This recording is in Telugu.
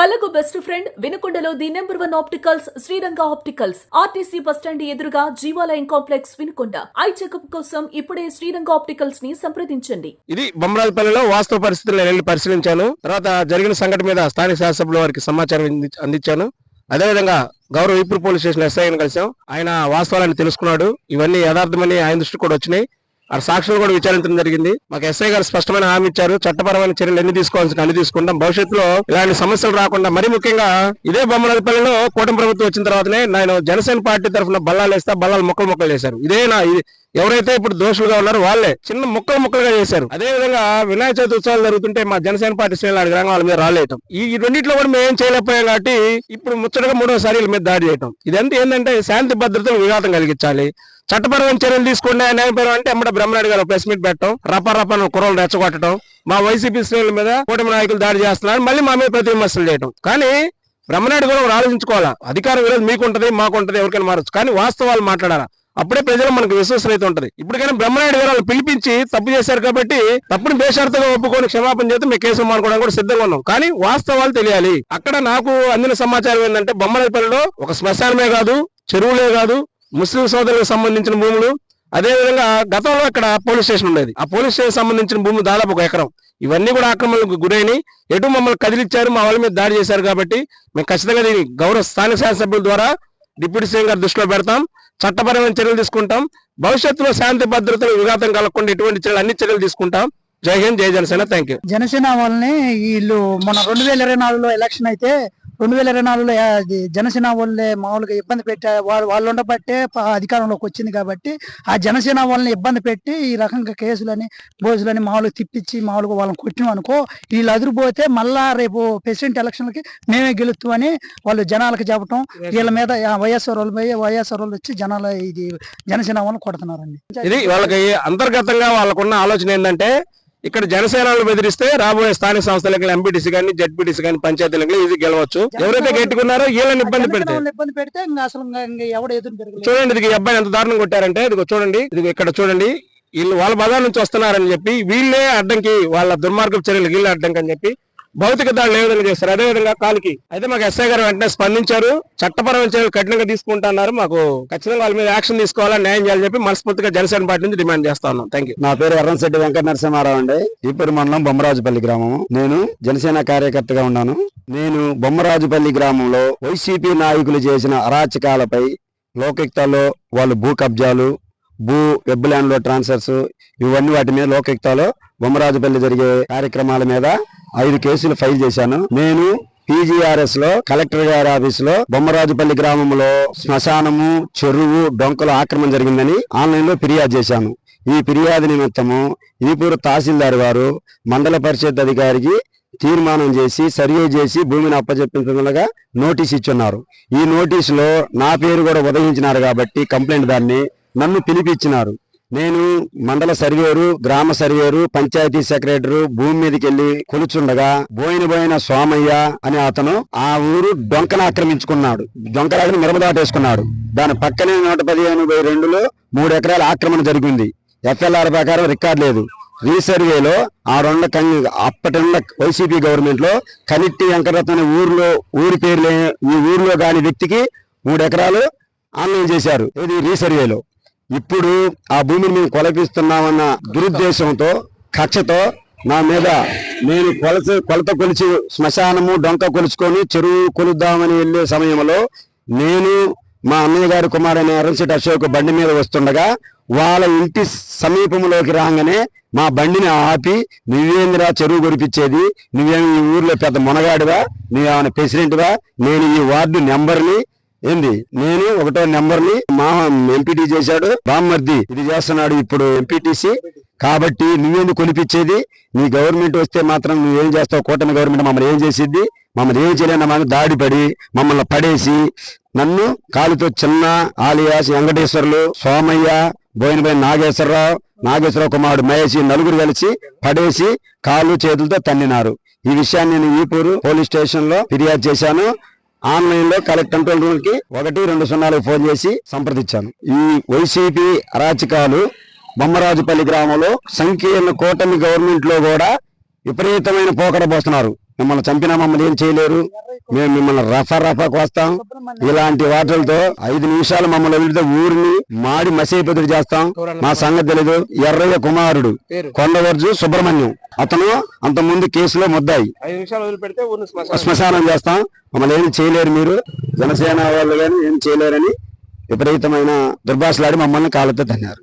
కళ్ళకు బెస్ట్ ఫ్రెండ్ వినుకొండలో the number 1 opticals Sriranga opticals RTC bus stand ఎదురుగా Jeevalayam complex Vinukonda. Eye checkup కోసం ఇప్పుడే శ్రీరంగ ఆప్టికల్స్ ని సంప్రదించండి. ఇది బొమ్మరాజపల్లిలో వాస్తవ పరిస్థితులను వెళ్ళి పరిశీలించాను. తర్వాత జరిగిన సంఘటన మీద స్థానిక శాసనసభ్యుల వారికి సమాచారం అందించాను. అదేవిధంగా గౌరవ ఈపూర్ పోలీస్ స్టేషన్ ఎస్ఐని కలిసాం. ఆయన వాస్తవాలను తెలుసుకున్నాడు. ఇవన్నీ యథార్థమని ఆయన దృష్టి కూడా వచ్చినాయి. ఆ సాక్షులు కూడా విచారించడం జరిగింది. మాకు ఎస్ఐ గారు స్పష్టమైన హామీ ఇచ్చారు. చట్టపరమైన చర్యలు ఎన్ని తీసుకోవాల్సిన అన్ని తీసుకుంటాం. భవిష్యత్తులో ఇలాంటి సమస్యలు రాకుండా, మరి ముఖ్యంగా ఇదే బొమ్మరాజపల్లిలో కూటమి ప్రభుత్వం వచ్చిన తర్వాతనే నేను జనసేన పార్టీ తరఫున బల్లాలు వేస్తా, బల్లాలు మొక్కలు చేశారు. ఎవరైతే ఇప్పుడు దోషులుగా ఉన్నారో వాళ్ళే చిన్న ముక్కలుగా చేశారు. అదే విధంగా వినాయక చవితి ఉత్సవాలు జరుగుతుంటే మా జనసేన పార్టీ శ్రేణులు గ్రామం వాళ్ళ మీద రాలేయటం, ఈ రెండింటిలో కూడా మేము ఏం చేయలేకపోయాం. కాబట్టి ఇప్పుడు ముచ్చటగా మూడోసారి వీళ్ళ మీద దాడి చేయటం, ఇదంతా ఏంటంటే శాంతి భద్రతలు విఘాతం కలిగించాలి. చట్టపరమైన చర్యలు తీసుకోండి. న్యాయపరం అంటే ఎమ్మట బ్రహ్మనాయుడు గారు ప్రెస్ మీట్ పెట్టడం, రపరపను కుర్రలు రెచ్చగొట్టడం, మా వైసీపీ శ్రేణుల మీద కూటమి నాయకులు దాడి చేస్తున్నారు, మళ్ళీ మా మీద ప్రతి విమర్శలు చేయడం. కానీ బ్రహ్మనాయుడు కూడా ఆలోచించుకోవాలా. అధికారం ఈరోజు మీకుంటది, మాకుంటది, ఎవరికైనా మారచ్చు. కానీ వాస్తవాలు మాట్లాడాలా. అప్పుడే ప్రజలు మనకు విశ్వసనీయత ఉంటది. ఇప్పటికైనా బ్రహ్మనాయుడు గారు పిలిపించి తప్పు చేశారు కాబట్టి తప్పుని బేషరతుగా ఒప్పుకొని క్షమాపణ చేస్తే మేము కేసు మానుకోవడం కూడా సిద్ధంగా ఉన్నాం. కానీ వాస్తవాలు తెలియాలి. అక్కడ నాకు అందిన సమాచారం ఏంటంటే బొమ్మరాజపల్లిలో ఒక శ్మశానమే కాదు, చెరువులే కాదు, ముస్లిం సోదరులకు సంబంధించిన భూములు, అదేవిధంగా గతంలో ఇక్కడ పోలీస్ స్టేషన్ ఉండేది. ఆ పోలీస్ స్టేషన్ సంబంధించిన భూమి దాదాపు 1 ఎకరం. ఇవన్నీ కూడా ఆక్రమణలకు గురైనవి. ఎటు మమ్మల్ని కదిలిచ్చారు, మా వాళ్ళ మీద దాడి చేశారు. కాబట్టి మేము ఖచ్చితంగా దీన్ని గౌరవ స్థానిక శాసనసభ్యుల ద్వారా డిప్యూటీ సీఎం గారి దృష్టిలో పెడతాం. చట్టపరమైన చర్యలు తీసుకుంటాం. భవిష్యత్తులో శాంతి భద్రతలు విఘాతం కలగకుండా ఎటువంటి చర్యలు, అన్ని చర్యలు తీసుకుంటాం. జై హింద్, జై జనసేన. Thank you. జనసేన వాళ్ళని వీళ్ళు మన 2024లో ఎలక్షన్ అయితే 2024లో జనసేన వాళ్ళే మామూలుగా ఇబ్బంది పెట్టే వాళ్ళు ఉండబట్టే అధికారంలోకి వచ్చింది. కాబట్టి ఆ జనసేన వాళ్ళని ఇబ్బంది పెట్టి ఈ రకంగా కేసులని బోజులని మామూలుగా తిప్పించి మామూలుగా వాళ్ళని కొట్టినాం అనుకో, వీళ్ళు అదిరిపోతే మళ్ళా రేపు ప్రెసిడెంట్ ఎలక్షన్లకి మేమే గెలుస్తామని వాళ్ళు జనాలకు చెప్పటం, వీళ్ళ మీద వైఎస్ఆర్ వాళ్ళు వచ్చి ఇది జనసేన వాళ్ళని కొడుతున్నారండి. ఇది వాళ్ళకి అంతర్గతంగా వాళ్ళకున్న ఆలోచన ఏంటంటే, ఇక్కడ జనసేనలు బెదిరిస్తే రాబోయే స్థానిక సంస్థలకు ఎంపీటీసీ కానీ, జెడ్పీటీసీ కానీ, పంచాయతీలకు ఇది గెలవచ్చు. ఎవరైతే గెట్టుకున్నారో వీళ్ళని ఇబ్బంది పెడితే అసలు ఎవడు ఎదురు చూడండి. ఇది అబ్బాయి ఎంత దారుణం కొట్టారంటే, ఇది చూడండి, ఇది ఇక్కడ చూడండి. వీళ్ళు వాళ్ళ బజార్ నుంచి వస్తున్నారని చెప్పి వీళ్ళే అడ్డంకి, వాళ్ళ దుర్మార్గపు చర్యలు వీళ్ళే అడ్డంకి అని చెప్పి భౌతిక దాడులు ఏ విధంగా చేస్తారు. అదేవిధంగా కాలికి అయితే మాకు ఎస్ఐ గారు వెంటనే స్పందించారు. చట్టపరమైన చర్యలు కఠినంగా తీసుకుంటున్నారు. మాకు ఖచ్చితంగా వాళ్ళ మీద యాక్షన్ తీసుకోవాలని, న్యాయం చేయాలని చెప్పి మనస్ఫూర్తిగా జనసేన పార్టీ నుంచి డిమాండ్ చేస్తా ఉన్నాం. Thank you. నా పేరు ఎర్రంశెట్టి వెంకట నరసింహారావు అండి. ఈపూరు మండలం బొమ్మరాజుపల్లి గ్రామం. నేను జనసేన కార్యకర్తగా ఉన్నాను. నేను బొమ్మరాజుపల్లి గ్రామంలో వైసీపీ నాయకులు చేసిన అరాచకాలపై లోకయుక్తాల్లో వాళ్ళు భూ కబ్జాలు, భూ వెబ్ ల్యాండ్ లో ట్రాన్స్ఫర్స్, ఇవన్నీ వాటి మీద లోకయుక్తాలో బొమ్మరాజుపల్లి జరిగే కార్యక్రమాల మీద 5 కేసులు ఫైల్ చేశాను. నేను PGRS లో కలెక్టర్ గారి ఆఫీస్ లో బొమ్మరాజుపల్లి గ్రామంలో శ్మశానము, చెరువు, డొంకలు ఆక్రమణ జరిగిందని ఆన్లైన్ లో ఫిర్యాదు చేశాను. ఈ ఫిర్యాదు నిమిత్తము ఈపూరు తహసీల్దార్ గారు మండల పరిషత్ అధికారికి తీర్మానం చేసి సర్వే చేసి భూమిని అప్పచెప్పించగా నోటీస్ ఇచ్చున్నారు. ఈ నోటీసులో నా పేరు కూడా ఉదయించినారు. కాబట్టి కంప్లైంట్ దాన్ని నన్ను పిలిపించినారు. నేను మండల సర్వేరు, గ్రామ సర్వేరు, పంచాయతీ సెక్రటరీ భూమి మీదకి వెళ్లి కొలుచుండగా బోయిన సోమయ్య అనే అతను ఆ ఊరు డొంకను ఆక్రమించుకున్నాడు. డొంకలాడిని మిరమదాటేసుకున్నాడు. దాని పక్కనే 115/2లో 3 ఎకరాల ఆక్రమణ జరిగింది. FLR ప్రకారం రికార్డు లేదు. రీసర్వేలో ఆ అప్పటిన్న వైసీపీ గవర్నమెంట్ లో కనిట్టి వెంకటరత్న ఊరి పేరు ఈ ఊరిలో కాని వ్యక్తికి 3 ఎకరాలు ఆన్లైన్ చేశారు. ఇది రీసర్వేలో. ఇప్పుడు ఆ భూమిని మేము కొలపిస్తున్నామన్న దురుద్దేశంతో, కక్షతో నా మీద నేను కొలత కొలిచి శ్మశానము, డొంక కొలుచుకొని చెరువు కొలుద్దామని వెళ్లే సమయంలో నేను మా అన్నయ్య గారి కుమారుని ఎర్రంశెట్టి అశోక్ బండి మీద వస్తుండగా వాళ్ళ ఇంటి సమీపంలోకి రాగానే మా బండిని ఆపి, నువ్వేంద్రా చెరువు కొరిపించేది, నువ్వేమి ఈ ఊర్లో పెద్ద మునగాడివా, నువ్వేమైనా ప్రెసిడెంట్వా, నేను ఈ వార్డు నెంబర్ని ఏంది, నేను 1వ నెంబర్ని మా ఎంపీటీ చేశాడు, బామ్మర్ది ఇది చేస్తున్నాడు ఇప్పుడు ఎంపీటీసీ. కాబట్టి నువ్వేందుకు కొనిపించేది, నీ గవర్నమెంట్ వస్తే మాత్రం నువ్వేం చేస్తావు, కూటమి గవర్నమెంట్ మమ్మల్ని ఏం చేసిద్ది, మమ్మల్ని ఏం చేయలేని మాకు దాడి పడి మమ్మల్ని పడేసి నన్ను కాలుతో చిన్న ఆలియాస్ వెంకటేశ్వర్లు, సోమయ్య, బోయినబోయిన నాగేశ్వరరావు కుమారుడు మహేష్, నలుగురు కలిసి పడేసి కాళ్ళు చేతులతో తన్నినారు. ఈ విషయాన్ని నేను ఈపూరు పోలీస్ స్టేషన్ లో ఫిర్యాదు చేశాను. ఆన్లైన్ లో కలెక్ట్ కంట్రోల్ రూమ్ కి 120 ఫోన్ చేసి సంప్రదించాను. ఈ వైసీపీ అరాచకాలు బొమ్మరాజుపల్లి గ్రామంలో సంకీర్ణ కూటమి గవర్నమెంట్ లో కూడా విపరీతమైన పోకడ పోస్తున్నారు. మమ్మల్ని చంపినా మమ్మల్ని ఏం చేయలేరు, మేము మిమ్మల్ని రఫా కోస్తాం. ఇలాంటి వాటిలతో 5 నిమిషాలు మమ్మల్ని వదిలితే ఊరిని మాడి మసైపోతుడు చేస్తాం. మా సంగతి తెలీదు. ఎర్రయ్య కుమారుడు కొండవర్జు సుబ్రహ్మణ్యం, అతను అంత ముందు కేసులో ముద్దాయి. 5 నిమిషాలు వదిలిపెడితే ఊరిని శ్మశానం చేస్తాం. మమ్మల్ని ఏమి చేయలేరు మీరు, జనసేన వాళ్ళు కానీ ఏం చేయలేరని విపరీతమైన దుర్భాషలాడి మమ్మల్ని కాళ్ళతో తన్నారు.